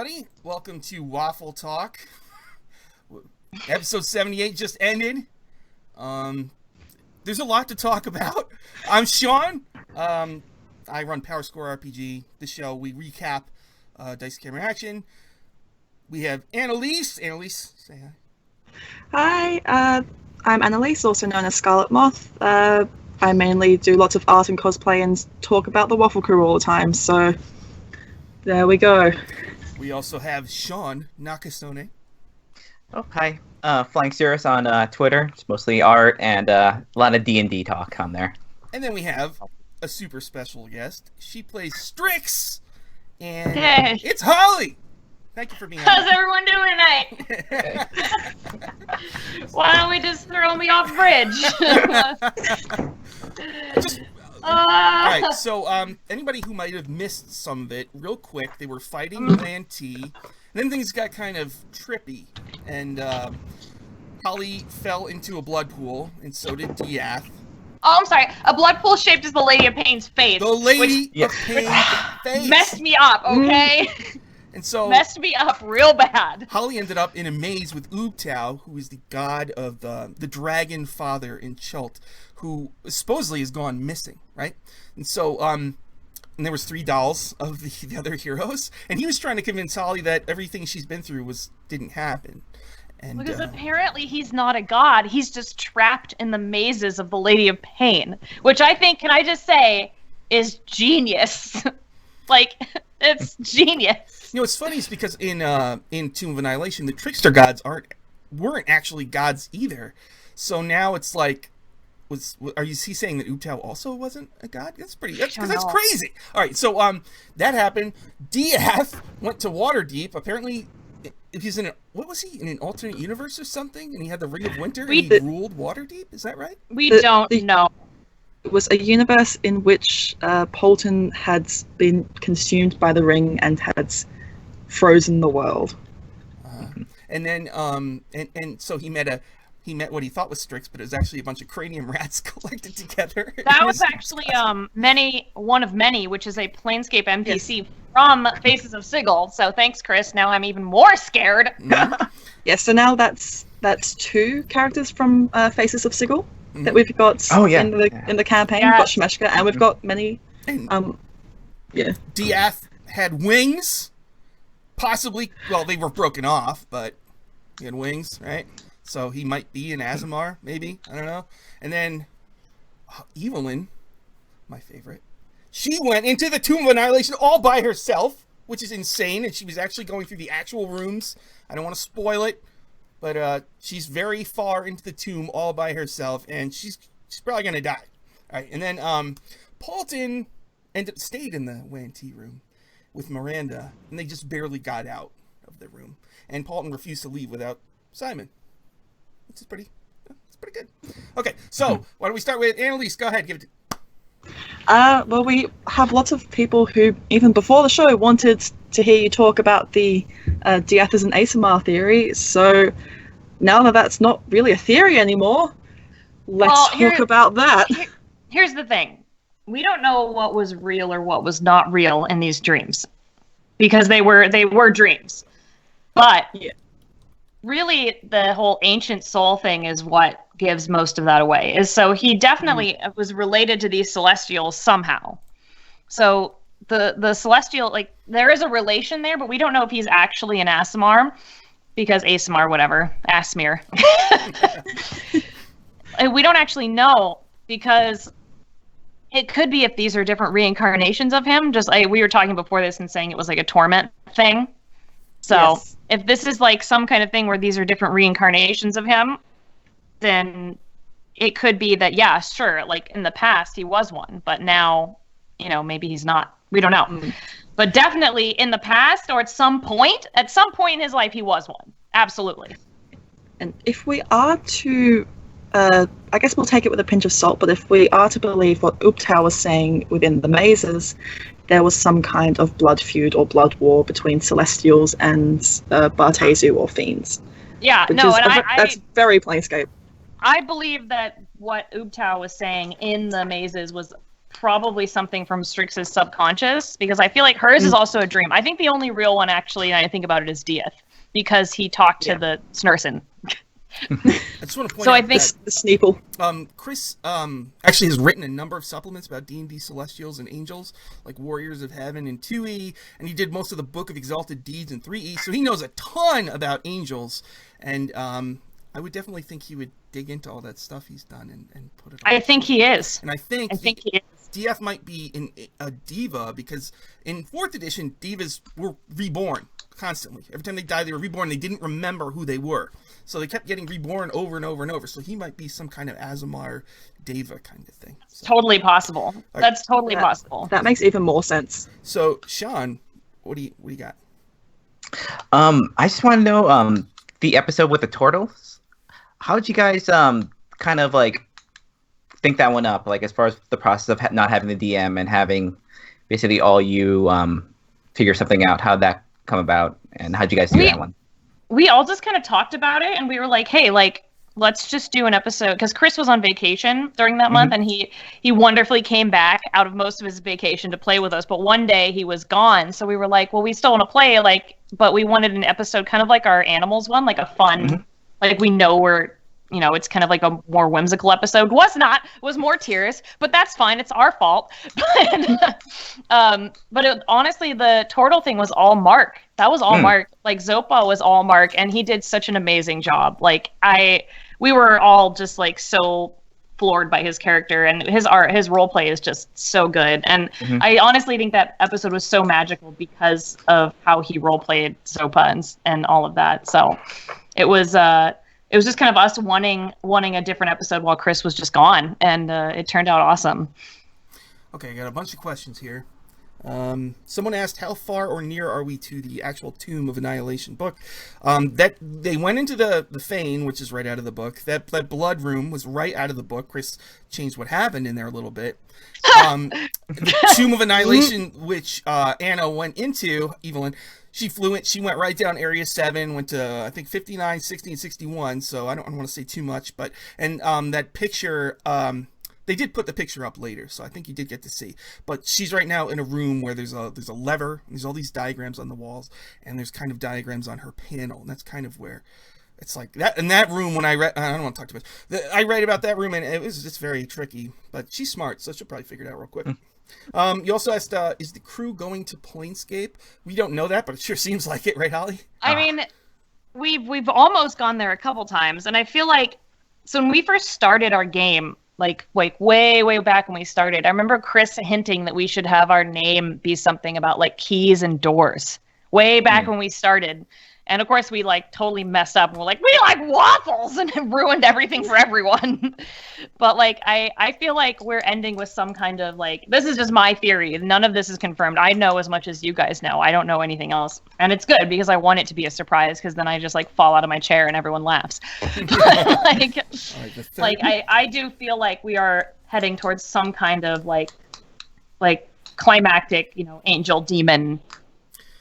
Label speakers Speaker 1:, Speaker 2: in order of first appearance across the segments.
Speaker 1: everybody. Welcome to Waffle Talk. Episode 78 just ended. There's a lot to talk about. I'm Shaun. I run Powerscorerpg, the show. We recap Dice Camera Action. We have Annalise. Annalise, say
Speaker 2: hi. Hi, I'm Annalise, also known as Scarlet Moth. I mainly do lots of art and cosplay and talk about the Waffle crew all the time, so there we go.
Speaker 1: We also have Shaun Nakasone.
Speaker 3: Oh, hi. Flying Cirrus on Twitter. It's mostly art and a lot of D&D talk on there.
Speaker 1: And then we have a super special guest. She plays Strix, and
Speaker 4: hey.
Speaker 1: It's Holly. Thank you for being
Speaker 4: How's everyone doing tonight? Why don't we just throw me off bridge?
Speaker 1: All right, so anybody who might have missed some of it, real quick, they were fighting Land T, and then things got kind of trippy, and Holly fell into a blood pool, and so did Diath.
Speaker 4: Oh, I'm sorry. A blood pool shaped as the Lady of Pain's face.
Speaker 1: The Lady of Pain's face.
Speaker 4: Messed me up, okay?
Speaker 1: And so
Speaker 4: messed me up real bad.
Speaker 1: Holly ended up in a maze with Ubtao, who is the god of the dragon father in Chult, who supposedly has gone missing, right? And so and there was 3 dolls of the other heroes, and he was trying to convince Holly that everything she's been through didn't happen. And,
Speaker 4: because apparently he's not a god, he's just trapped in the mazes of the Lady of Pain, which I think, can I just say, is genius. Like, it's genius.
Speaker 1: You know, what's funny is because in Tomb of Annihilation, the trickster gods weren't actually gods either. So now it's like, are you saying that Ubtao also wasn't a god? That's crazy. All right, so that happened. Diath went to Waterdeep. Apparently, he's in an alternate universe or something? And he had the Ring of Winter and he ruled Waterdeep. Is that right?
Speaker 4: We don't know.
Speaker 2: It was a universe in which Polton had been consumed by the ring and had frozen the world.
Speaker 1: And then and so he met what he thought was Strix, but it was actually a bunch of cranium rats collected together.
Speaker 4: That was actually one of many, which is a Planescape NPC from Faces of Sigil. So thanks, Chris. Now I'm even more scared.
Speaker 2: Yeah, so now that's 2 characters from Faces of Sigil that we've got in the campaign. We've got Shemeshka, and we've got many.
Speaker 1: Diath had wings, possibly. Well, they were broken off, but he had wings, right? So he might be an Aasimar, maybe. I don't know. And then Evelyn, my favorite, she went into the Tomb of Annihilation all by herself, which is insane. And she was actually going through the actual rooms. I don't want to spoil it, but she's very far into the tomb all by herself, and she's probably gonna die. All right, and then Polton stayed in the Wan-T room with Miranda, and they just barely got out of the room. And Polton refused to leave without Simon. It's pretty good. Okay, so why don't we start with Annalise? Go ahead, give it.
Speaker 2: Well, we have lots of people who, even before the show, wanted to hear you talk about the Diath as an Aasimar theory. So now that that's not really a theory anymore, let's talk about that.
Speaker 4: Here's the thing. We don't know what was real or what was not real in these dreams, because they were dreams. But really, the whole ancient soul thing is what gives most of that away. So he definitely was related to these celestials somehow. So the celestial, like, there is a relation there, but we don't know if he's actually an Aasimar, because Aasimar, whatever, Asmir. We don't actually know, because it could be if these are different reincarnations of him. Just like we were talking before this and saying it was like a torment thing. So if this is like some kind of thing where these are different reincarnations of him, then it could be that, yeah, sure, like in the past he was one, but now, maybe he's not. We don't know. But definitely in the past, or at some point in his life, he was one. Absolutely.
Speaker 2: And if we are to, I guess we'll take it with a pinch of salt, but if we are to believe what Ubtao was saying within the mazes, there was some kind of blood feud or blood war between Celestials and Bartezu or Fiends.
Speaker 4: Yeah,
Speaker 2: that's very Planescape.
Speaker 4: I believe that what Ubtao was saying in the mazes was probably something from Strix's subconscious, because I feel like hers is also a dream. I think the only real one, actually, and I think about it, is Dieth, because he talked to the Snursen.
Speaker 1: I just want to point
Speaker 4: So
Speaker 1: out
Speaker 4: I think
Speaker 2: The Sneeple.
Speaker 1: Chris actually has written a number of supplements about D&D Celestials and Angels, like Warriors of Heaven in 2E, and he did most of the Book of Exalted Deeds in 3E, so he knows a ton about angels, and I would definitely think he would dig into all that stuff he's done and put it on.
Speaker 4: I think he is.
Speaker 1: And I think
Speaker 4: he is.
Speaker 1: DF might be in a diva, because in 4th edition, divas were reborn constantly. Every time they died, they were reborn. They didn't remember who they were. So they kept getting reborn over and over and over. So he might be some kind of Azamar Deva kind of thing. So,
Speaker 4: Totally possible. That's totally possible.
Speaker 2: That makes even more sense.
Speaker 1: so Shaun, what do you got?
Speaker 3: I just want to know the episode with the turtles. How did you guys kind of like think that one up? Like as far as the process of not having the DM and having basically all you figure something out. How'd that come about, and how'd you guys do that one?
Speaker 4: We all just kind of talked about it, and we were like, hey, like, let's just do an episode, because Chris was on vacation during that month, and he wonderfully came back out of most of his vacation to play with us, but one day he was gone, so we were like, well, we still want to play, like, but we wanted an episode kind of like our animals one, like a fun, like we know we're, you know, it's kind of like a more whimsical episode. Was more tears, but that's fine. It's our fault. But honestly, the turtle thing was all Mark. That was all Mark. Like Zopa was all Mark, and he did such an amazing job. Like we were all just like so floored by his character, and his role play is just so good. And I honestly think that episode was so magical because of how he role played Zopa and all of that. So it was just kind of us wanting a different episode while Chris was just gone, and it turned out awesome.
Speaker 1: Okay, I got a bunch of questions here. Someone asked, how far or near are we to the actual Tomb of Annihilation book? That they went into the Fane, which is right out of the book. That blood room was right out of the book. Chris changed what happened in there a little bit. The Tomb of Annihilation, which Anna went into, Evelyn, she went right down Area 7, went to, I think, 59, 60, and 61, so I don't want to say too much, but, and that picture, they did put the picture up later, so I think you did get to see, but she's right now in a room where there's a lever, there's all these diagrams on the walls, and there's kind of diagrams on her panel, and that's kind of where, it's like, that in that room, when I don't want to talk too much, I read about that room, and it's very tricky, but she's smart, so she'll probably figure it out real quick. You also asked, is the crew going to Planescape? We don't know that, but it sure seems like it, right, Holly?
Speaker 4: I mean, we've almost gone there a couple times, and I feel like, so when we first started our game, like way back when we started, I remember Chris hinting that we should have our name be something about like keys and doors, way back when we started. And of course, we like totally messed up, and we're like, we like waffles, and it ruined everything for everyone. But like, I feel like we're ending with some kind of like, this is just my theory. None of this is confirmed. I know as much as you guys know. I don't know anything else, and it's good because I want it to be a surprise. Because then I just like fall out of my chair and everyone laughs. I do feel like we are heading towards some kind of like climactic, you know, angel demon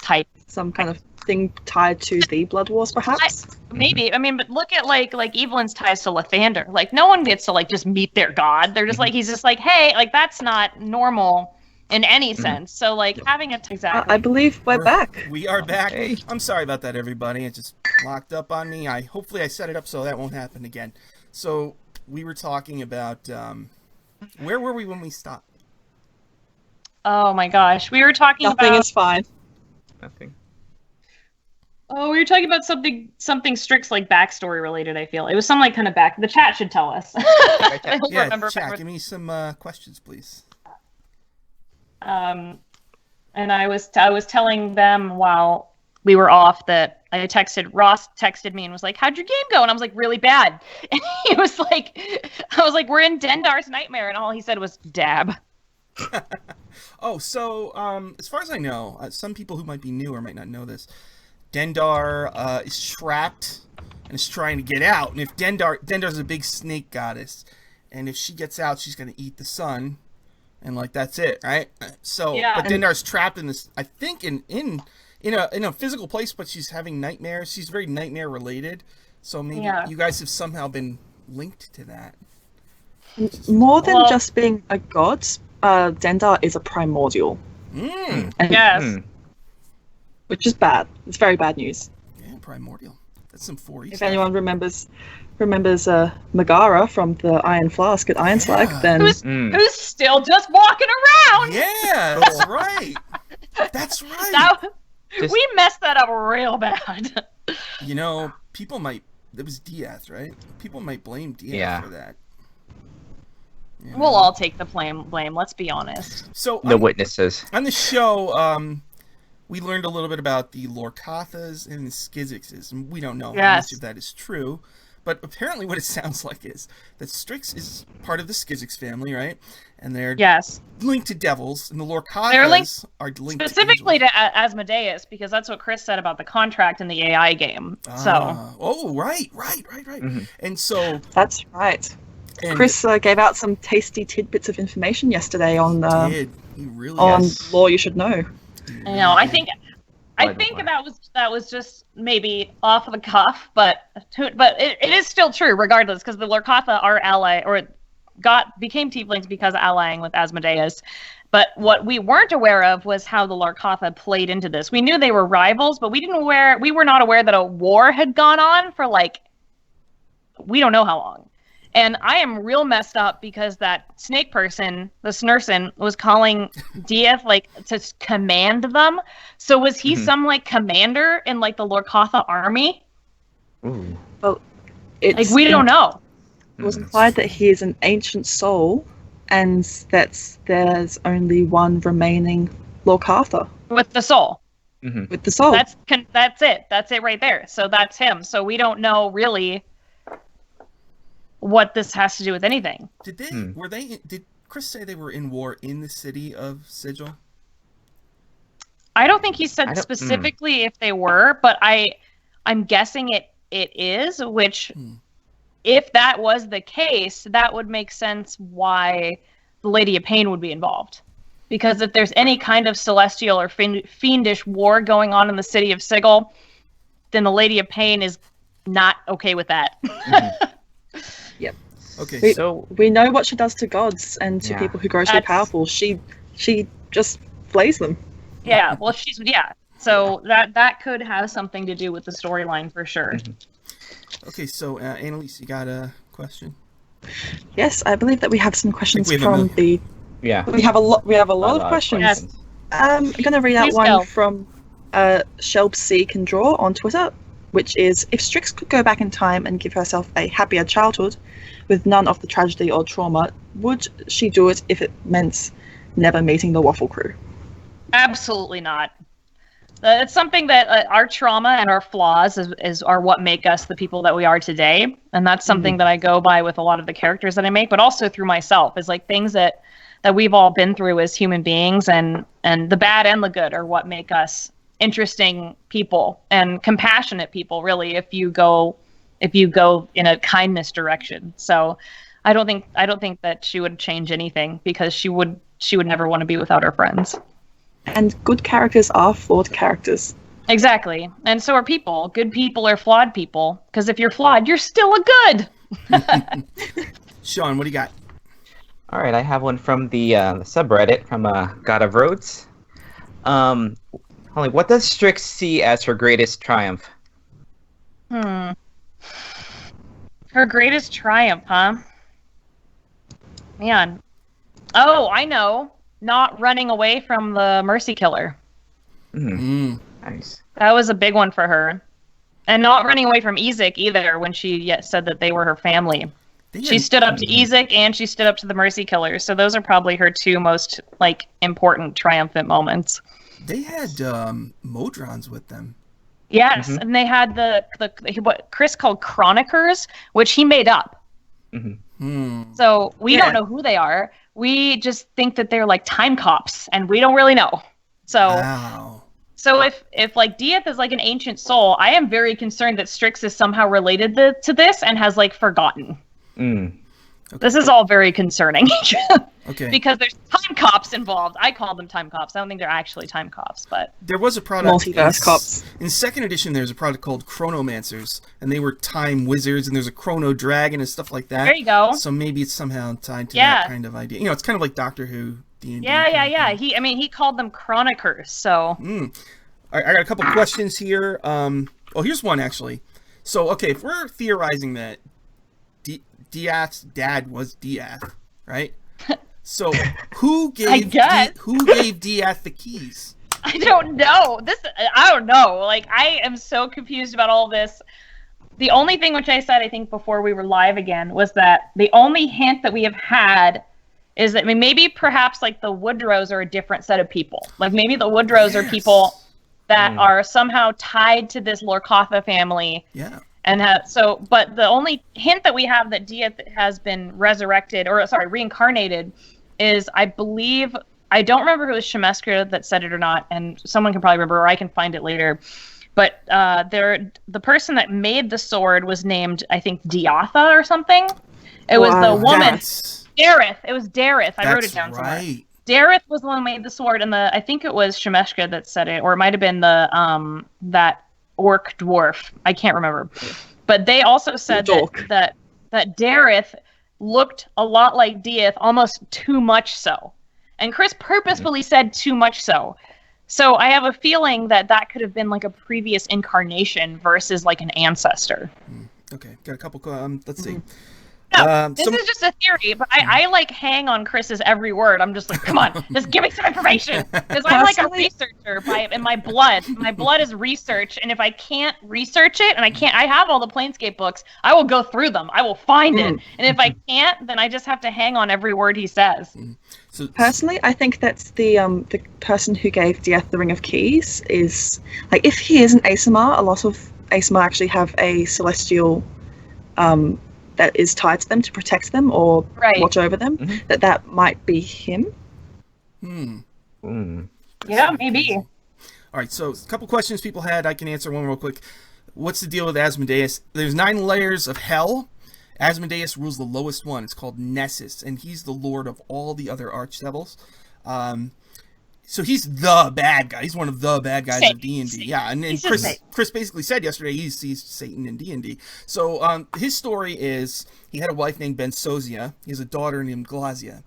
Speaker 4: type,
Speaker 2: some kind of thing tied to the Blood Wars, perhaps?
Speaker 4: Maybe. I mean, but look at like Evelyn's ties to Lathander. Like, no one gets to like just meet their god. They're just like, he's just like, hey, like that's not normal in any sense. So like having it exactly.
Speaker 2: I believe we're back.
Speaker 1: We are back.
Speaker 3: Hey.
Speaker 1: I'm sorry about that, everybody. It just locked up on me. Hopefully I set it up so that won't happen again. So we were talking about where were we when we stopped?
Speaker 4: Oh my gosh, we were talking
Speaker 2: Nothing
Speaker 4: about.
Speaker 2: is fine.
Speaker 3: Nothing.
Speaker 4: Oh, we were talking about something Strix like backstory related. I feel it was some like kind of back. The chat should tell us. I don't
Speaker 1: Yeah,
Speaker 4: remember
Speaker 1: chat, give me some questions, please.
Speaker 4: And I was telling them while we were off that Ross texted me and was like, how'd your game go? And I was like, really bad. And he was like, I was like, we're in Dendar's nightmare, and all he said was dab.
Speaker 1: Oh, so as far as I know, some people who might be new or might not know this, Dendar is trapped and is trying to get out. And if Dendar's a big snake goddess, and if she gets out, she's going to eat the sun, and like that's it, right? So,
Speaker 4: yeah,
Speaker 1: but Dendar's trapped in this, I think, in a physical place, but she's having nightmares. She's very nightmare related. So maybe you guys have somehow been linked to that.
Speaker 2: More than just being a god, Dengar is a primordial,
Speaker 1: Mm.
Speaker 2: and,
Speaker 4: Yes.
Speaker 2: which is bad. It's very bad news.
Speaker 1: Yeah, primordial. That's some 4E
Speaker 2: If
Speaker 1: stuff.
Speaker 2: anyone remembers Megara from the Iron Flask at Iron Slag,
Speaker 1: Yeah.
Speaker 2: then
Speaker 4: Who's still just walking around?
Speaker 1: Yeah, that's right. That's right.
Speaker 4: We messed that up real bad.
Speaker 1: You know, people might... It was Diaz, right? People might blame Diaz for that. You know?
Speaker 4: We'll all take the blame, let's be honest.
Speaker 1: So
Speaker 3: The witnesses.
Speaker 1: on the show, we learned a little bit about the Lorcathas and the Skizixes, and we don't know how much of that is true. But apparently what it sounds like is that Strix is part of the Skizix family, right? And they're linked to devils, and the Lorcathas are linked
Speaker 4: specifically
Speaker 1: to
Speaker 4: Asmodeus, because that's what Chris said about the contract in the AI game.
Speaker 1: right. And so...
Speaker 2: That's right.
Speaker 1: And
Speaker 2: Chris gave out some tasty tidbits of information yesterday on
Speaker 1: he really
Speaker 2: on Law You Should Know.
Speaker 4: I know. I think that was just maybe off the cuff, but it is still true regardless, because the Lorcatha are became tieflings because of allying with Asmodeus. But what we weren't aware of was how the Lorcatha played into this. We knew they were rivals, but we were not aware that a war had gone on for we don't know how long. And I am real messed up because that snake person, the Snursen, was calling Diaz to command them. So was he some commander in the Lorcatha army?
Speaker 3: Ooh.
Speaker 2: Well,
Speaker 4: we don't know.
Speaker 2: It was implied that he is an ancient soul, and that there's only one remaining Lorcatha
Speaker 4: With the soul.
Speaker 3: Mm-hmm.
Speaker 2: with the soul.
Speaker 4: That's it. That's it right there. So that's him. So we don't know really what this has to do with anything.
Speaker 1: Did Chris say they were in war in the city of Sigil?
Speaker 4: I don't think he said specifically if they were, but I'm guessing it is, which if that was the case, that would make sense why the Lady of Pain would be involved. Because if there's any kind of celestial or fiendish war going on in the city of Sigil, then the Lady of Pain is not okay with that.
Speaker 2: Yep.
Speaker 1: Okay,
Speaker 2: we know what she does to gods and to people who grow so powerful. She just flays them.
Speaker 4: Yeah, well, so that could have something to do with the storyline for sure.
Speaker 1: Okay, so Annalise, you got a question?
Speaker 2: Yes, I believe that we have some questions
Speaker 1: we have
Speaker 2: from the.
Speaker 3: Yeah.
Speaker 2: We have a lot of questions.
Speaker 4: Yes.
Speaker 2: I'm going to read out
Speaker 4: Please
Speaker 2: one
Speaker 4: go.
Speaker 2: from Shelb C Can Draw on Twitter, which is: if Strix could go back in time and give herself a happier childhood with none of the tragedy or trauma, would she do it if it meant never meeting the Waffle crew?
Speaker 4: Absolutely not. It's something that our trauma and our flaws are what make us the people that we are today. And that's something that I go by with a lot of the characters that I make, but also through myself, is things that we've all been through as human beings, and the bad and the good are what make us interesting people and compassionate people, really, if you go in a kindness direction. So I don't think that she would change anything, because she would never want to be without her friends.
Speaker 2: And good characters are flawed characters.
Speaker 4: Exactly. And so are people. Good people are flawed people, because if you're flawed, you're still a good.
Speaker 1: Shaun, what do you got?
Speaker 3: All right, I have one from the subreddit from God of Roads. What does Strix see as her greatest triumph?
Speaker 4: Her greatest triumph, huh? Man. Oh, I know. Not running away from the Mercy Killer.
Speaker 3: Nice.
Speaker 4: That was a big one for her. And not running away from Ezek either, when she said that they were her family. She stood up to Ezek, and she stood up to the Mercy Killer. So those are probably her two most important triumphant moments.
Speaker 1: They had Modrons with them.
Speaker 4: Yes, and they had the what Chris called Chronicers, which he made up. So we don't know who they are. We just think that they're time cops, and we don't really know. So
Speaker 1: Wow.
Speaker 4: So if Dieth is an ancient soul, I am very concerned that Strix is somehow related to this and has forgotten.
Speaker 1: Okay.
Speaker 4: This is all very concerning.
Speaker 1: Okay.
Speaker 4: Because there's time cops involved. I call them time cops. I don't think they're actually time cops, but
Speaker 1: There was a product
Speaker 2: Multiverse cops.
Speaker 1: In second edition. There's a product called Chronomancers, and they were time wizards, and there's a Chrono Dragon and stuff like that.
Speaker 4: there you go.
Speaker 1: So maybe it's somehow tied to that kind of idea. It's kind of like Doctor Who D&D.
Speaker 4: Yeah. He called them chronicers. So.
Speaker 1: I got a couple questions here. Here's one actually. So, okay, if we're theorizing that Diath's dad was Diath, right? So, who gave Diath the keys?
Speaker 4: I don't know. I don't know. Like, I am so confused about all this. The only thing which I said, I think, before we were live again, was that the only hint that we have had is that maybe perhaps like the Woodrows are a different set of people. Like maybe the Woodrows are people that are somehow tied to this Lorcatha family.
Speaker 1: Yeah.
Speaker 4: And but the only hint that we have that Diath has been reincarnated is, I believe, I don't remember if it was Shemeskra that said it or not, and someone can probably remember, or I can find it later. But the person that made the sword was named, I think, Diatha or something. It was the woman. Dareth. It was Dareth. I wrote it down somewhere. Dareth was the one who made the sword, and I think it was Shemeshka that said it, or it might have been the that orc dwarf. I can't remember. But they also said that Dareth looked a lot like Diath, almost too much so. And Chris purposefully said too much so. So I have a feeling that could have been like a previous incarnation versus like an ancestor.
Speaker 1: Okay, got a couple. Let's see.
Speaker 4: No, this is just a theory, but I like hang on Chris's every word. I'm just like, come on, just give me some information, because I'm like a researcher in my blood. My blood is research, and if I can't research it, and I have all the Planescape books, I will go through them. I will find it, and if I can't, then I just have to hang on every word he says.
Speaker 2: So, personally, I think that's the person who gave Diath the Ring of Keys is, like, if he is an ASMR, a lot of ASMR actually have a celestial that is tied to them to protect them or watch over them. That might be him.
Speaker 4: Yeah, maybe.
Speaker 1: All right, so a couple questions people had. I can answer one real quick. What's the deal with Asmodeus? There's 9 layers of hell. Asmodeus rules the lowest one. It's called Nessus, and he's the lord of all the other archdevils. So he's the bad guy. He's one of the bad guys of D&D. Yeah, and Chris basically said yesterday he sees Satan in D&D. So his story is he had a wife named Bensozia. He has a daughter named Glazia.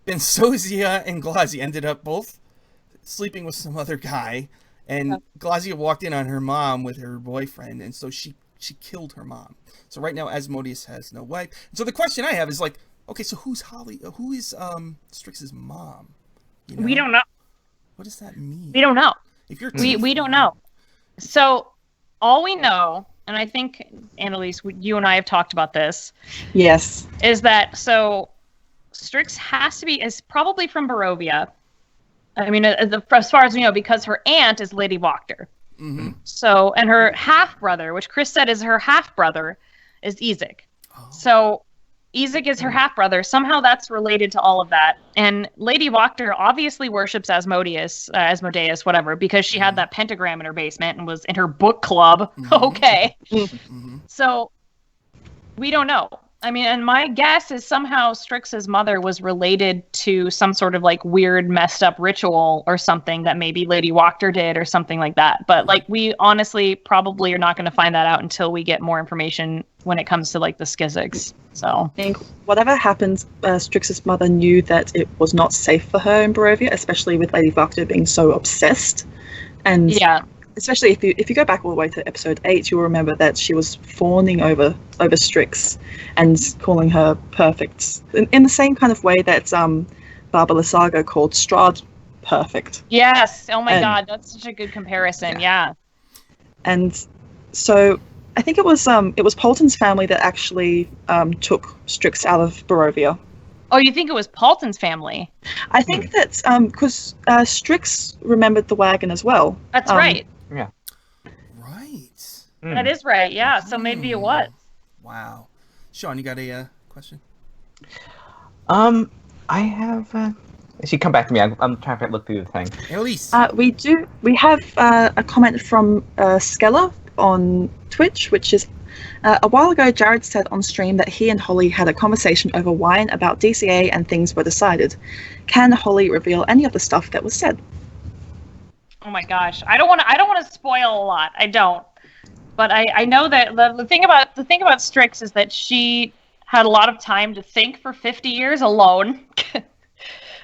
Speaker 1: Bensozia and Glazia ended up both sleeping with some other guy, and Glazia walked in on her mom with her boyfriend, and so she killed her mom. So right now Asmodeus has no wife. And so the question I have is like, okay, so who is Strix's mom? You know?
Speaker 4: We don't know.
Speaker 1: What does that mean?
Speaker 4: We don't know.
Speaker 1: If you're
Speaker 4: we don't know. So all we know, and I think, Annalise, you and I have talked about this.
Speaker 2: Yes.
Speaker 4: Is that so Strix is probably from Barovia. I mean, as far as we know, because her aunt is Lady Wachter. So, and her half-brother, which Chris said is her half-brother, is Ezek. So Ezek is her half-brother. Somehow that's related to all of that. And Lady Wachter obviously worships Asmodeus, whatever, because she had that pentagram in her basement and was in her book club. Okay. So we don't know. I mean, and my guess is somehow Strix's mother was related to some sort of like weird messed up ritual or something that maybe Lady Wachter did or something like that. But like we honestly probably are not going to find that out until we get more information when it comes to like the Skizzigs. So
Speaker 2: I think whatever happens, Strix's mother knew that it was not safe for her in Barovia, especially with Lady Wachter being so obsessed. And
Speaker 4: yeah.
Speaker 2: Especially if you go back all the way to episode 8, you'll remember that she was fawning over Strix and calling her perfect in the same kind of way that Barbara Lysago called Strahd perfect.
Speaker 4: Yes. Oh my God, that's such a good comparison. Yeah.
Speaker 2: And so I think it was Polton's family that actually took Strix out of Barovia.
Speaker 4: Oh, you think it was Paulton's family?
Speaker 2: I think that's because Strix remembered the wagon as well.
Speaker 4: That's right.
Speaker 3: Yeah.
Speaker 1: Right.
Speaker 4: That is right. Yeah. So maybe it was.
Speaker 1: Wow. Shaun, you got a question?
Speaker 3: I have. She come back to me. I'm trying to look through the thing.
Speaker 1: Annalise.
Speaker 2: We have a comment from Skella on Twitch, which is a while ago. Jared said on stream that he and Holly had a conversation over wine about DCA and things were decided. Can Holly reveal any of the stuff that was said?
Speaker 4: Oh my gosh, I don't want to spoil a lot. I don't, but I know that the thing about Strix is that she had a lot of time to think for 50 years alone,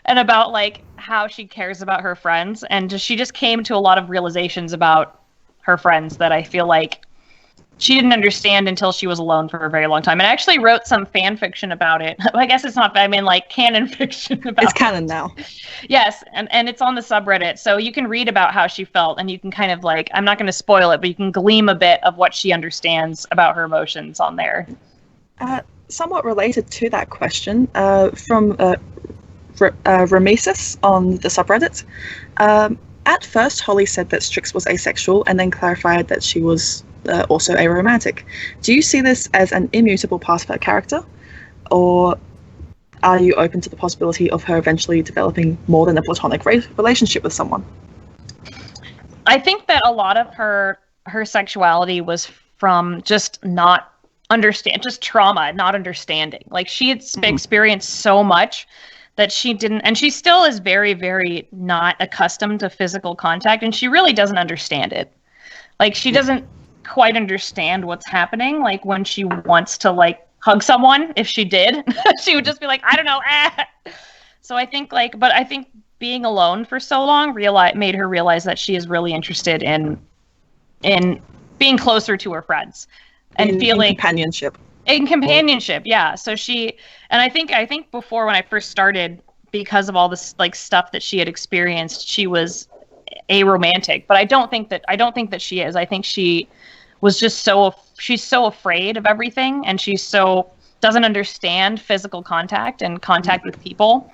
Speaker 4: and about like how she cares about her friends, and she just came to a lot of realizations about her friends that I feel like she didn't understand until she was alone for a very long time. And I actually wrote some fan fiction about it. I guess it's not, I mean, like canon fiction about
Speaker 2: It's canon now.
Speaker 4: Yes, and it's on the subreddit, so you can read about how she felt, and you can kind of like, I'm not going to spoil it, but you can glean a bit of what she understands about her emotions on there.
Speaker 2: Somewhat related to that question, from Ramesis on the subreddit. At first, Holly said that Strix was asexual, and then clarified that she was also aromantic. Do you see this as an immutable part of her character, or are you open to the possibility of her eventually developing more than a platonic relationship with someone?
Speaker 4: I think that a lot of her sexuality was from just not just trauma, not understanding. Like she had experienced so much that she didn't, and she still is very, very not accustomed to physical contact, and she really doesn't understand it. Like she doesn't quite understand what's happening. Like when she wants to like hug someone, if she did, she would just be like, I don't know. So I think but I think being alone for so long made her realize that she is really interested in being closer to her friends and feeling
Speaker 2: companionship.
Speaker 4: In companionship, yeah. So I think before, when I first started, because of all this like stuff that she had experienced, she was aromantic. But I don't think that she is. I think she was just she's so afraid of everything, and doesn't understand physical contact and contact with people.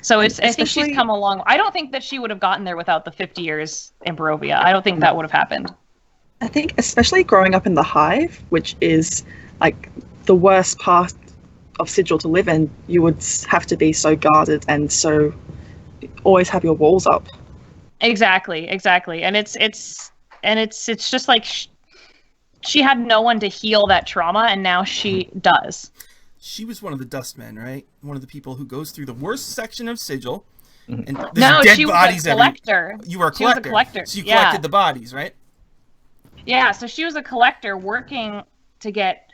Speaker 4: So I think she's come along. I don't think that she would have gotten there without the 50 years in Barovia. I don't think that would have happened.
Speaker 2: I think especially growing up in the Hive, which is like the worst part of Sigil to live in, you would have to be so guarded and so always have your walls up.
Speaker 4: Exactly. And it's just like she had no one to heal that trauma, and now she does.
Speaker 1: She was one of the Dustmen, right? One of the people who goes through the worst section of Sigil. And
Speaker 4: no,
Speaker 1: dead
Speaker 4: she
Speaker 1: bodies
Speaker 4: was a collector.
Speaker 1: You were a collector.
Speaker 4: She was a collector.
Speaker 1: So you collected the bodies, right?
Speaker 4: Yeah, so she was a collector working to get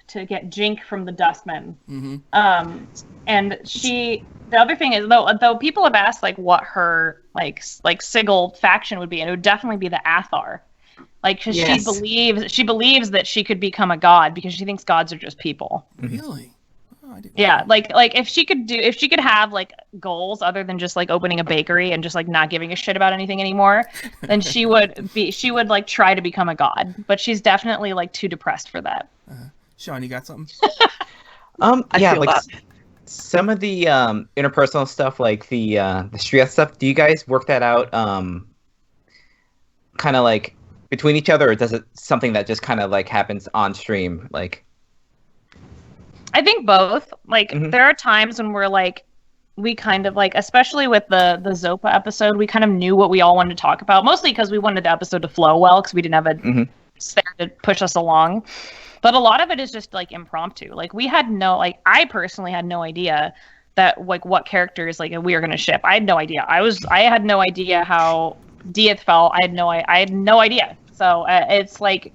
Speaker 4: Jink from the Dustmen.
Speaker 1: Mm-hmm.
Speaker 4: And the other thing is, though people have asked like what her like Sigil faction would be, and it would definitely be the Athar. Like, because she believes that she could become a god because she thinks gods are just people.
Speaker 1: Really? Oh, I didn't
Speaker 4: Yeah,
Speaker 1: know.
Speaker 4: like if she could have like goals other than just like opening a bakery and just like not giving a shit about anything anymore, then she would like try to become a god. But she's definitely like too depressed for that.
Speaker 1: Shaun, you got something?
Speaker 3: Yeah, like some of the interpersonal stuff, like the Strix stuff. Do you guys work that out, kind of like between each other, or does it something that just kind of like happens on stream? Like,
Speaker 4: I think both. Like, there are times when we're like, we kind of like, especially with the Zopa episode, we kind of knew what we all wanted to talk about, mostly because we wanted the episode to flow well, because we didn't have a there to push us along. But a lot of it is just like impromptu. Like I personally had no idea that like what characters like we were gonna ship. I had no idea. I had no idea how Dieth felt. I had no idea. So it's like,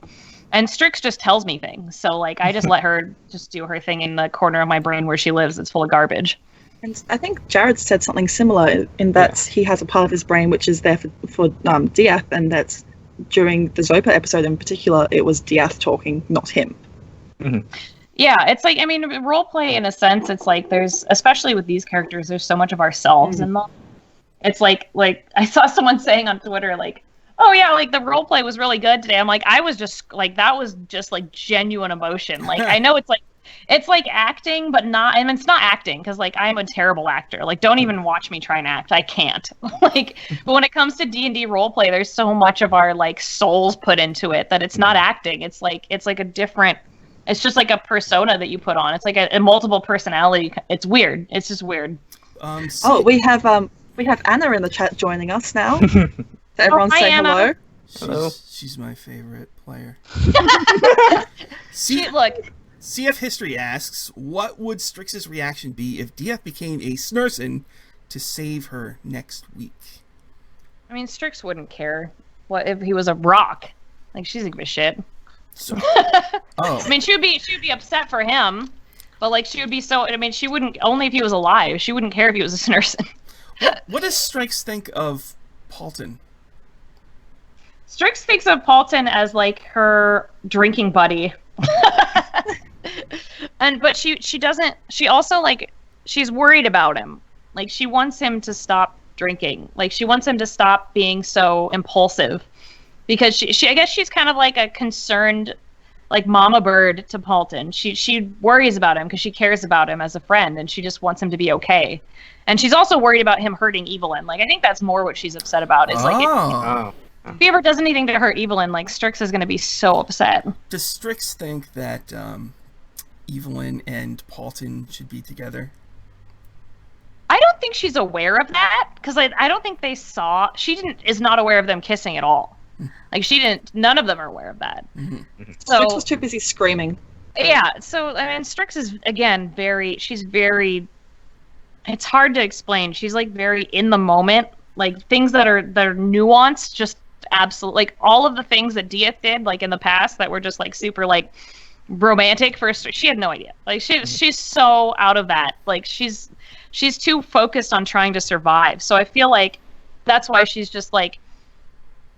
Speaker 4: and Strix just tells me things. So like I just let her just do her thing in the corner of my brain where she lives. It's full of garbage.
Speaker 2: And I think Jared said something similar in that he has a part of his brain which is there for Dieth, and that's during the Zopa episode in particular, it was Dieth talking, not him.
Speaker 3: Mm-hmm.
Speaker 4: Yeah, it's like, I mean, roleplay in a sense, it's like there's, especially with these characters, there's so much of ourselves in them. It's like I saw someone saying on Twitter, like, oh yeah, like the roleplay was really good today. I'm like, I was just like, that was just like genuine emotion. Like, I know it's like acting, but not, and it's not acting because like I'm a terrible actor. Like, don't even watch me try and act. I can't. Like, but when it comes to D&D roleplay, there's so much of our like souls put into it that it's not acting. It's like a different. It's just like a persona that you put on. It's like a multiple personality. It's weird. It's just weird.
Speaker 2: We have Anna in the chat joining us now. So everyone say
Speaker 4: Anna.
Speaker 2: hello.
Speaker 1: She's my favorite player.
Speaker 4: Look.
Speaker 1: CF History asks, what would Strix's reaction be if Dieth became a Snursen to save her next week?
Speaker 4: I mean, Strix wouldn't care. What if he was a rock? Like, she doesn't give a shit.
Speaker 1: So,
Speaker 4: I mean, she would be upset for him, but like she would be so. I mean, she wouldn't, only if he was alive. She wouldn't care if he was a Snursen.
Speaker 1: What does Strix think of Paulton?
Speaker 4: Strix thinks of Paulton as like her drinking buddy. But she doesn't, she also like, she's worried about him. Like she wants him to stop drinking. Like she wants him to stop being so impulsive, because she I guess she's kind of like a concerned like mama bird to Paulton. She worries about him because she cares about him as a friend, and she just wants him to be okay. And she's also worried about him hurting Evelyn. Like I think that's more what she's upset about. Is like if he ever does anything to hurt Evelyn, like Strix is going to be so upset.
Speaker 1: Does Strix think that Evelyn and Paulton should be together?
Speaker 4: I don't think she's aware of that, because I don't think they saw. Is not aware of them kissing at all. Like she didn't. None of them are aware of that.
Speaker 1: Mm-hmm.
Speaker 4: So
Speaker 2: Strix was too busy screaming.
Speaker 4: yeah. So I mean, Strix is again she's very. It's hard to explain. She's like very in the moment. Like things that are nuanced, just absolutely like all of the things that Dieth did like in the past that were just like super like romantic for Strix. She had no idea. Like she's so out of that. Like she's too focused on trying to survive. So I feel like that's why she's just like,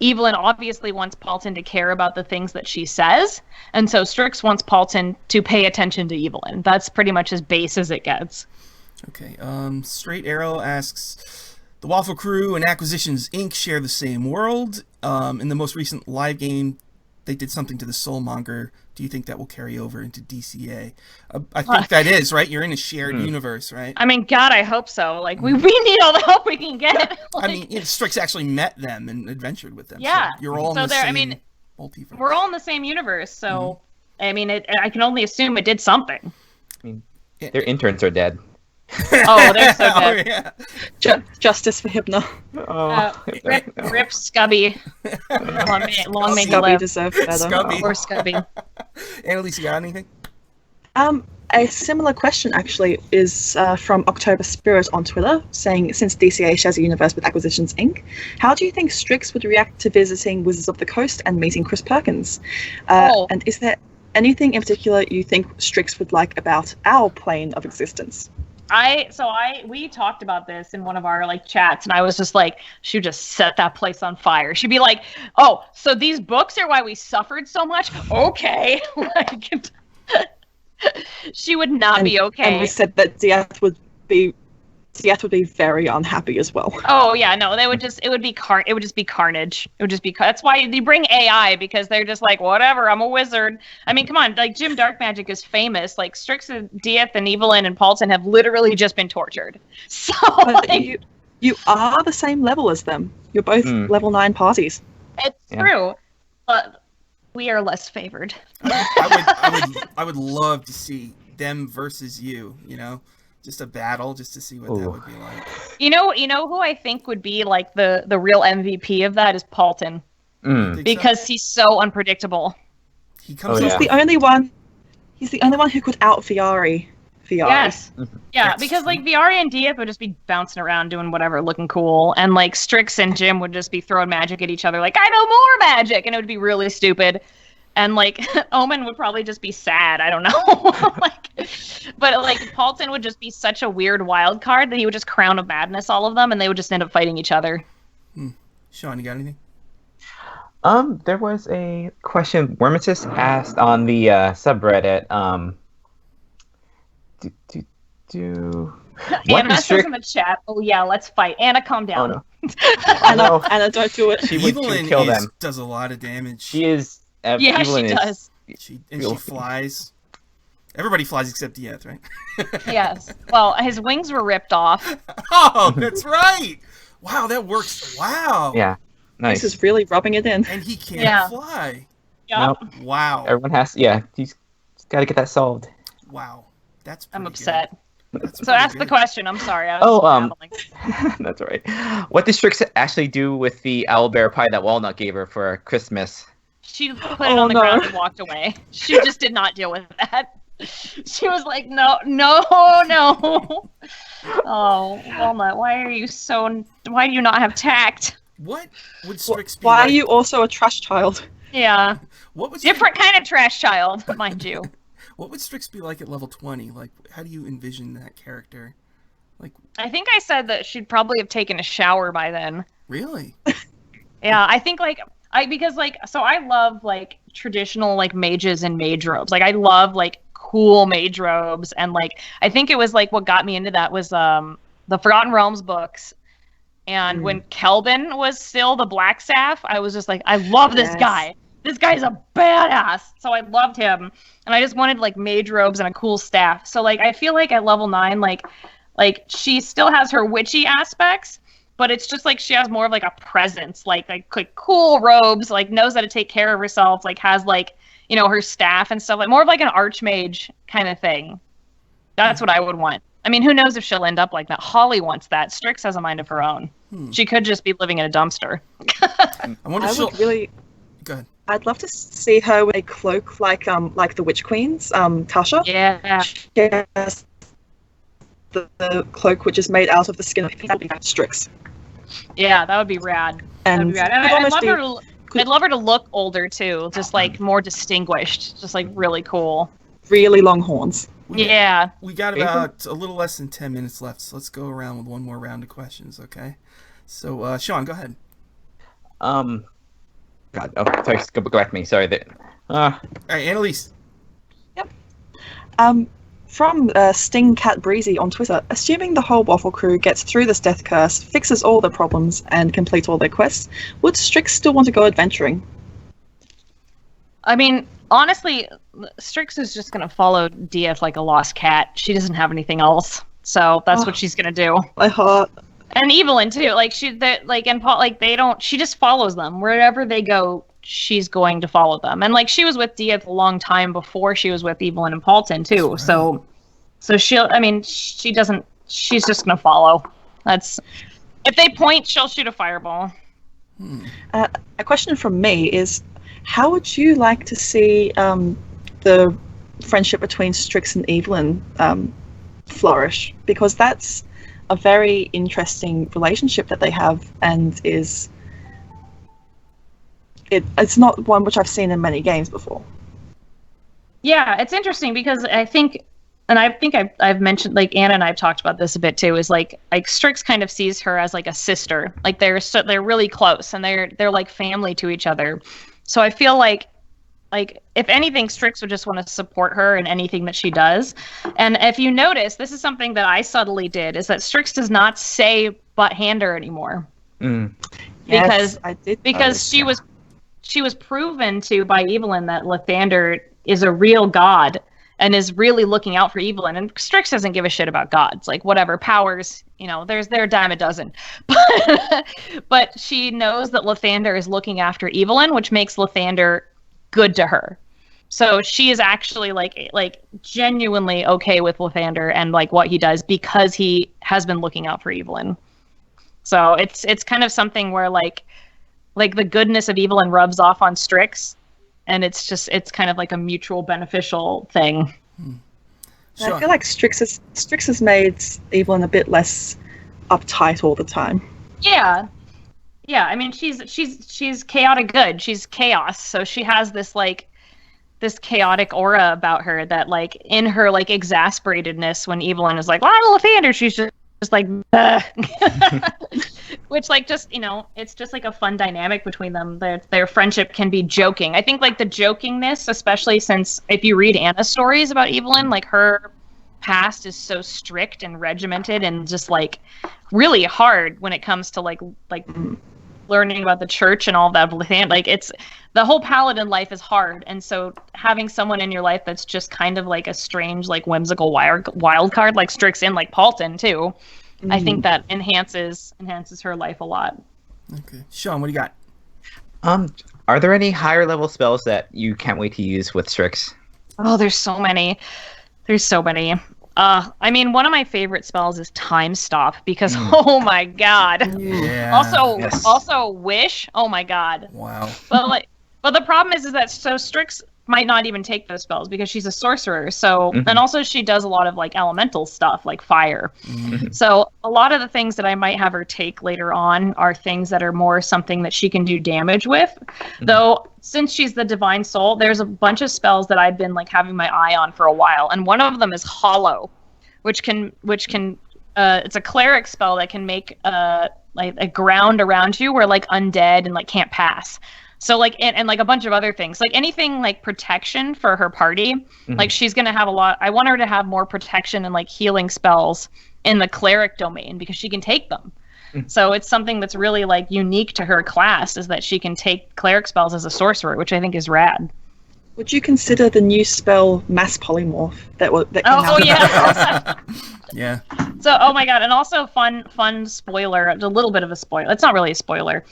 Speaker 4: Evelyn obviously wants Paulton to care about the things that she says, and so Strix wants Paulton to pay attention to Evelyn. That's pretty much as base as it gets.
Speaker 1: Okay. Straight Arrow asks, the Waffle Crew and Acquisitions Inc. share the same world. In the most recent live game, they did something to the Soulmonger. Do you think that will carry over into DCA? I think that is, right? You're in a shared universe, right?
Speaker 4: I mean, God, I hope so. Like, we need all the help we can get. Like,
Speaker 1: I mean, Strix actually met them and adventured with them.
Speaker 4: Yeah.
Speaker 1: So you're all in the same multiverse.
Speaker 4: We're all in the same universe, so, I mean, I can only assume it did something.
Speaker 3: I mean, their interns are dead.
Speaker 4: Oh, they're so good.
Speaker 1: Yeah.
Speaker 2: Justice for Hypno.
Speaker 4: Rip Scubby. Long may he
Speaker 2: Scubby
Speaker 4: live.
Speaker 2: deserved better.
Speaker 1: Scubby.
Speaker 4: Or Scubby.
Speaker 1: Annalise, you got anything?
Speaker 2: A similar question actually is from October Spirit on Twitter, saying, since DCA shares a universe with Acquisitions Inc., how do you think Strix would react to visiting Wizards of the Coast and meeting Chris Perkins? And is there anything in particular you think Strix would like about our plane of existence?
Speaker 4: We talked about this in one of our like chats, and I was just like, she would just set that place on fire. She'd be like, oh, so these books are why we suffered so much? Okay. Like, she would not be okay.
Speaker 2: And we said that Dieth would be very unhappy as well.
Speaker 4: Oh yeah, no, it would just be carnage. It would just be, that's why they bring AI, because they're just like, whatever, I'm a wizard. I mean, come on, like Jim Dark Magic is famous. Like Strix and Dieth and Evelyn and Paulton have literally just been tortured. So like,
Speaker 2: you are the same level as them. You're both level 9 parties.
Speaker 4: It's true, but we are less favored.
Speaker 1: I would love to see them versus you. You know. Just a battle, just to see what that would be like. You know who I think would be like the real MVP of that is Paulton, because he's so unpredictable. He's
Speaker 2: the only one. He's the only one who could out Viari.
Speaker 4: Yes. Yeah, because like Viari and Dieth would just be bouncing around doing whatever, looking cool, and like Strix and Jim would just be throwing magic at each other, like I know more magic, and it would be really stupid. And like Omen would probably just be sad. I don't know. But like Paulton would just be such a weird wild card that he would just crown of madness all of them, and they would just end up fighting each other.
Speaker 1: Sean, you got anything?
Speaker 3: There was a question Wormatus asked on the subreddit.
Speaker 4: Anna says in the chat, "Oh yeah, let's fight." Anna, calm down.
Speaker 3: Oh, no.
Speaker 2: Anna, don't do it.
Speaker 3: She would kill them.
Speaker 1: Does a lot of damage.
Speaker 3: She is.
Speaker 4: Yeah,
Speaker 3: Evelyn
Speaker 4: she does.
Speaker 1: She flies. Everybody flies except Dieth, right?
Speaker 4: Yes. Well, his wings were ripped off.
Speaker 1: Oh, that's right. Wow, that works. Wow.
Speaker 3: Yeah. Nice.
Speaker 2: This is really rubbing it in.
Speaker 1: And he can't fly.
Speaker 4: Yeah.
Speaker 3: Nope.
Speaker 1: Wow.
Speaker 3: Everyone has. Yeah. He's got to get that solved.
Speaker 1: Wow. That's.
Speaker 4: I'm upset.
Speaker 1: That's
Speaker 4: so ask the question. I'm sorry.
Speaker 3: That's all right. What did Strix actually do with the owlbear pie that Walnut gave her for Christmas?
Speaker 4: She put it on the ground and walked away. She just did not deal with that. She was like, no. Oh, Walnut, why do you not have tact?
Speaker 1: What would Strix be
Speaker 2: Why
Speaker 1: like?
Speaker 2: are you also a trash child?
Speaker 4: Yeah.
Speaker 1: What was
Speaker 4: different kind of trash child, mind you.
Speaker 1: What would Strix be like at level 20? Like, how do you envision that character? Like,
Speaker 4: I think I said that she'd probably have taken a shower by then.
Speaker 1: really?
Speaker 4: Yeah, I think like because like so I love like traditional like mages and mage robes. Like I love like cool mage robes, and like I think it was like what got me into that was the Forgotten Realms books. And when Kelvin was still the Black Staff, I was just like, I love this guy. This guy's a badass. So I loved him. And I just wanted like mage robes and a cool staff. So like I feel like at level 9, like she still has her witchy aspects, but it's just like she has more of like a presence, like cool robes, like knows how to take care of herself, like has like, you know, her staff and stuff, like more of like an archmage kind of thing. That's what I would want. I mean, who knows if she'll end up like that. Holly wants that. Strix has a mind of her own. She could just be living in a dumpster.
Speaker 1: I wonder if she'll...
Speaker 2: really...
Speaker 1: Go ahead.
Speaker 2: I'd love to see her with a cloak like the Witch Queen's, Tasha.
Speaker 4: Yeah.
Speaker 2: She has the cloak which is made out of the skin of Strix.
Speaker 4: Yeah, that would be rad.
Speaker 2: And
Speaker 4: I'd love her to look older too, just like more distinguished, just like really cool.
Speaker 2: Really long horns.
Speaker 1: We got about a little less than 10 minutes left, so let's go around with one more round of questions, okay? So, Shaun, go ahead.
Speaker 3: God, sorry, go back to me. Sorry.
Speaker 1: All right, Annalise.
Speaker 2: Yep. From Sting Cat Breezy on Twitter, assuming the whole Waffle crew gets through this death curse, fixes all their problems, and completes all their quests, would Strix still want to go adventuring?
Speaker 4: I mean, honestly, Strix is just going to follow Dieth like a lost cat. She doesn't have anything else, so that's what she's going to do.
Speaker 2: My heart.
Speaker 4: And Evelyn too. Like she just follows them wherever they go. She's going to follow them, and like she was with Dieth a long time before she was with Evelyn and Paulton too. Right. So she doesn't. She's just going to follow. That's if they point, she'll shoot a fireball.
Speaker 2: A question from me is, how would you like to see the friendship between Strix and Evelyn flourish? Because that's a very interesting relationship that they have, and it's not one which I've seen in many games before.
Speaker 4: Yeah, it's interesting because I think I've mentioned, like Anna and I've talked about this a bit too, is like Strix kind of sees her as like a sister. Like they're really close and they're like family to each other. So I feel like if anything, Strix would just want to support her in anything that she does. And if you notice, this is something that I subtly did, is that Strix does not say "but hander" anymore.
Speaker 2: Yes, I did.
Speaker 4: Because she was proven to by Evelyn that Lathander is a real god and is really looking out for Evelyn. And Strix doesn't give a shit about gods. Like whatever powers, you know, they're a dime a dozen. But she knows that Lathander is looking after Evelyn, which makes Lathander good to her. So she is actually like genuinely okay with Lathander and like what he does because he has been looking out for Evelyn. So it's kind of something where like the goodness of Evelyn rubs off on Strix, and it's kind of like a mutual beneficial thing.
Speaker 2: Sure. I feel like Strix has made Evelyn a bit less uptight all the time.
Speaker 4: Yeah. I mean, she's chaotic good. She's chaos, so she has this chaotic aura about her that like in her like exasperatedness when Evelyn is like, "Well, Lathander," she's just like, which like just, you know, it's just like a fun dynamic between them. Their friendship can be joking. I think like the jokingness, especially since if you read Anna's stories about Evelyn, like her past is so strict and regimented and just like really hard when it comes to like learning about the church and all that. Like it's the whole paladin life is hard, and so having someone in your life that's just kind of like a strange, like whimsical wild card, like Strix in like Paulton too. I think that enhances her life a lot.
Speaker 1: Okay, Shaun, what do you got?
Speaker 3: Are there any higher level spells that you can't wait to use with Strix?
Speaker 4: Oh, there's so many. I mean, one of my favorite spells is Time Stop because oh my god.
Speaker 1: Yeah.
Speaker 4: Also Wish. Oh my god.
Speaker 1: Wow.
Speaker 4: But the problem is that so Strix might not even take those spells because she's a sorcerer. So and also she does a lot of like elemental stuff like fire. So a lot of the things that I might have her take later on are things that are more something that she can do damage with. Though since she's the divine soul, there's a bunch of spells that I've been like having my eye on for a while, and one of them is Hollow, which can it's a cleric spell that can make like a ground around you where like undead and like can't pass. So like and like a bunch of other things, like anything like protection for her party. Like she's gonna have a lot. I want her to have more protection and like healing spells in the cleric domain because she can take them. So it's something that's really like unique to her class, is that she can take cleric spells as a sorcerer, which I think is rad.
Speaker 2: Would you consider the new spell Mass Polymorph that came out?
Speaker 4: Yeah.
Speaker 1: Yeah.
Speaker 4: So, oh my god, and also fun spoiler, a little bit of a spoiler. It's not really a spoiler.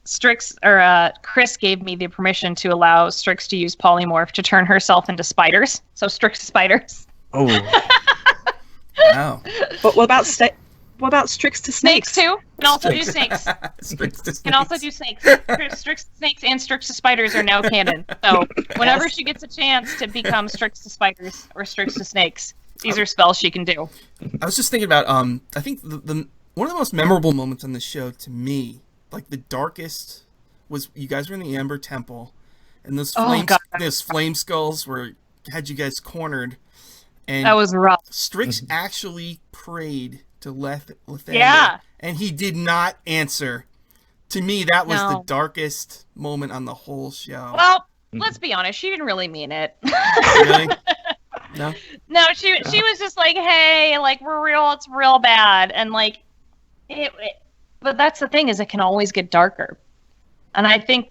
Speaker 4: Strix or Chris gave me the permission to allow Strix to use polymorph to turn herself into spiders. So Strix spiders.
Speaker 3: Oh.
Speaker 1: Wow.
Speaker 2: But what about Strix to snakes?
Speaker 4: Snakes too. Can also do snakes. Can also do snakes. Strix to snakes and Strix to spiders are now canon. So whenever she gets a chance to become Strix to spiders or Strix to snakes, these are spells she can do.
Speaker 1: I was just thinking about I think the one of the most memorable moments on the show to me, like the darkest, was you guys were in the Amber Temple, and those flame skulls had you guys cornered, and
Speaker 4: that was rough.
Speaker 1: Strix actually prayed to Lathander,
Speaker 4: Yeah,
Speaker 1: and he did not answer. To me, that was the
Speaker 4: No.
Speaker 1: darkest moment on the whole show.
Speaker 4: Well, let's be honest, she didn't really mean it.
Speaker 1: Really? No.
Speaker 4: No, she was just like, hey, like it's real bad, and like it. But that's the thing, is it can always get darker, and I think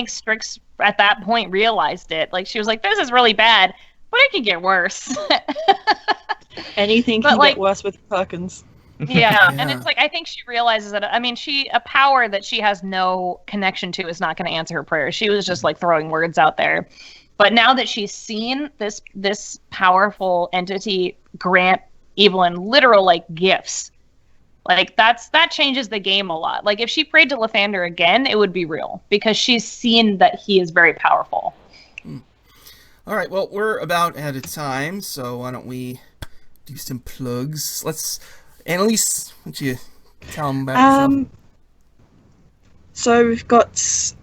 Speaker 4: Strix at that point realized it. Like she was like, this is really bad, but it can get worse.
Speaker 2: Anything can get worse with Perkins.
Speaker 4: Yeah, and it's like I think she realizes that. I mean, a power that she has no connection to is not going to answer her prayers. She was just like throwing words out there. But now that she's seen this powerful entity grant Evelyn literal like gifts, like that changes the game a lot. Like if she prayed to Lathander again, it would be real because she's seen that he is very powerful.
Speaker 1: All right, well, we're about out of time, so why don't we do some plugs? Annalise, why don't you tell them about yourself?
Speaker 2: So we've got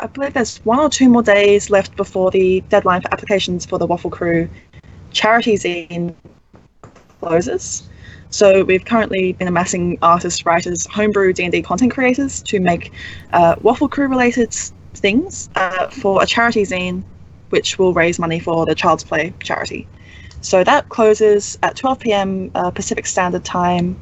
Speaker 2: I believe there's 1 or 2 more days left before the deadline for applications for the Waffle Crew charity zine closes. So we've currently been amassing artists, writers, homebrew D&D content creators to make Waffle Crew related things for a charity zine, which will raise money for the Child's Play charity. So that closes at 12 p.m. Pacific Standard Time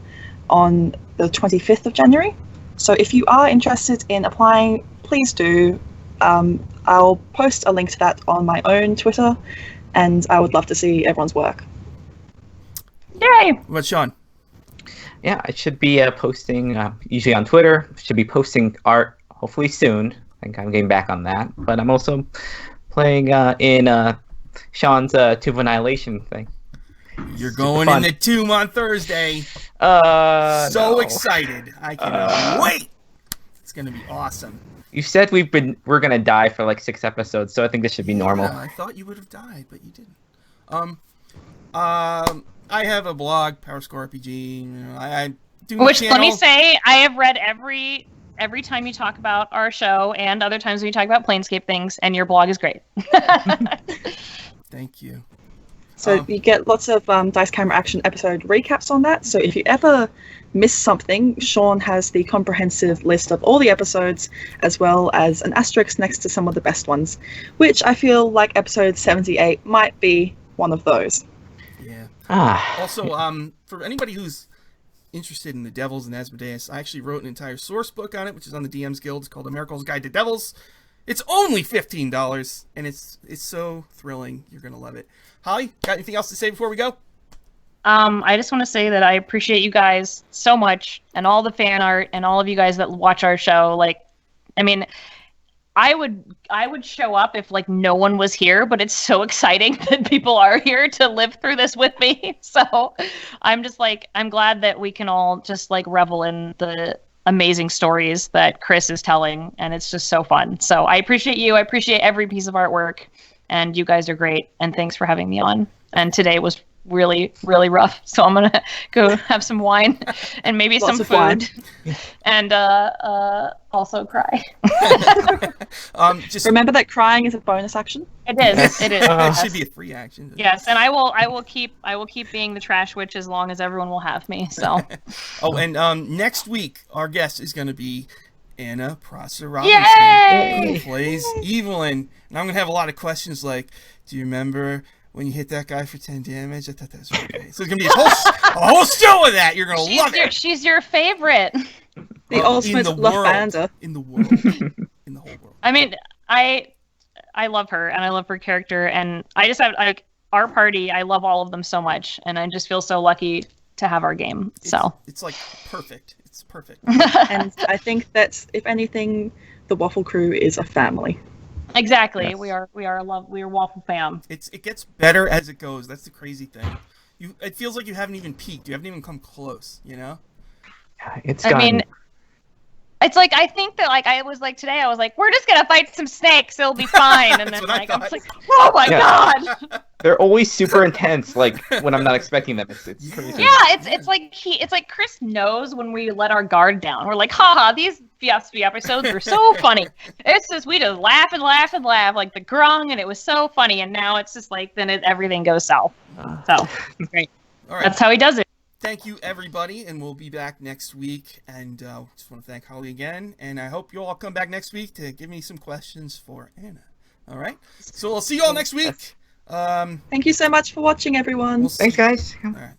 Speaker 2: on the 25th of January. So if you are interested in applying, please do. I'll post a link to that on my own Twitter, and I would love to see everyone's work.
Speaker 4: Yay!
Speaker 1: What about Shaun?
Speaker 3: Yeah, I should be posting, usually on Twitter, should be posting art hopefully soon. I think I'm getting back on that. But I'm also playing in Shaun's Tomb of Annihilation thing.
Speaker 1: You're going in the tomb on Thursday.
Speaker 3: So
Speaker 1: excited. I cannot wait. It's going to be awesome.
Speaker 3: You said we're gonna die for like 6 episodes, so I think this should be normal.
Speaker 1: I thought you would have died, but you didn't. I have a blog, powerscorerpg. I do.
Speaker 4: Which let me say, I have read every time you talk about our show and other times when you talk about Planescape things, and your blog is great.
Speaker 1: Thank you.
Speaker 2: So you get lots of Dice Camera Action episode recaps on that. So if you ever miss something, Shaun has the comprehensive list of all the episodes, as well as an asterisk next to some of the best ones, which I feel like episode 78 might be one of those.
Speaker 1: Yeah.
Speaker 3: Ah.
Speaker 1: Also, for anybody who's interested in the Devils and Asmodeus, I actually wrote an entire source book on it, which is on the DM's Guild. It's called America's Guide to Devils. It's only $15, and it's so thrilling. You're gonna love it. Holly, got anything else to say before we go?
Speaker 4: I just want to say that I appreciate you guys so much, and all the fan art, and all of you guys that watch our show. Like, I mean, I would show up if like no one was here, but it's so exciting that people are here to live through this with me. So I'm just like, I'm glad that we can all just like revel in the amazing stories that Chris is telling, and it's just so fun. So I appreciate you. I appreciate every piece of artwork, and you guys are great. And thanks for having me on. And today was really, really rough. So I'm gonna go have some wine and maybe
Speaker 2: Lots
Speaker 4: some
Speaker 2: of wine.
Speaker 4: food, and also cry.
Speaker 1: Just
Speaker 2: Remember that crying is a bonus action.
Speaker 4: It is. It is.
Speaker 1: it should be a free action.
Speaker 4: Yes, and I will keep being the trash witch as long as everyone will have me. So.
Speaker 1: Oh, and next week our guest is going to be Anna Prosser Robinson,
Speaker 4: Yay!
Speaker 1: who plays Evelyn, and I'm going to have a lot of questions like, do you remember when you hit that guy for 10 damage? I thought that was really great. So it's going to be a whole show of that. You're going to love it.
Speaker 4: She's your favorite.
Speaker 2: The ultimate lavender.
Speaker 1: In the world. In the whole world.
Speaker 4: I mean, I love her, and I love her character, and I just have our party. I love all of them so much, and I just feel so lucky to have our game. So
Speaker 1: it's like perfect. It's perfect.
Speaker 2: And I think that if anything, the Waffle crew is a family.
Speaker 4: Exactly.
Speaker 3: Yes.
Speaker 4: We are Waffle fam.
Speaker 1: It gets better as it goes. That's the crazy thing. It feels like you haven't even peaked. You haven't even come close. You know.
Speaker 3: It's
Speaker 4: I mean, it's like I think that like I was like today I was like we're just gonna fight some snakes, it'll be fine, and then
Speaker 1: what I
Speaker 4: like I'm
Speaker 1: thought.
Speaker 4: just like oh my god.
Speaker 3: they're always super intense, like when I'm not expecting them. It's crazy.
Speaker 4: Yeah, it's like Chris knows when we let our guard down. We're like, haha, these BFSB episodes were so funny. It's just we just laugh and laugh and laugh like the grung, and it was so funny. And now it's just like then everything goes south. So it's great.
Speaker 1: All right.
Speaker 4: That's how he does it.
Speaker 1: Thank you, everybody, and we'll be back next week. And just want to thank Holly again, and I hope you'll all come back next week to give me some questions for Anna. All right? So we'll see you all next week.
Speaker 2: Thank you so much for watching, everyone.
Speaker 1: We'll
Speaker 3: Thanks, guys.
Speaker 1: All right.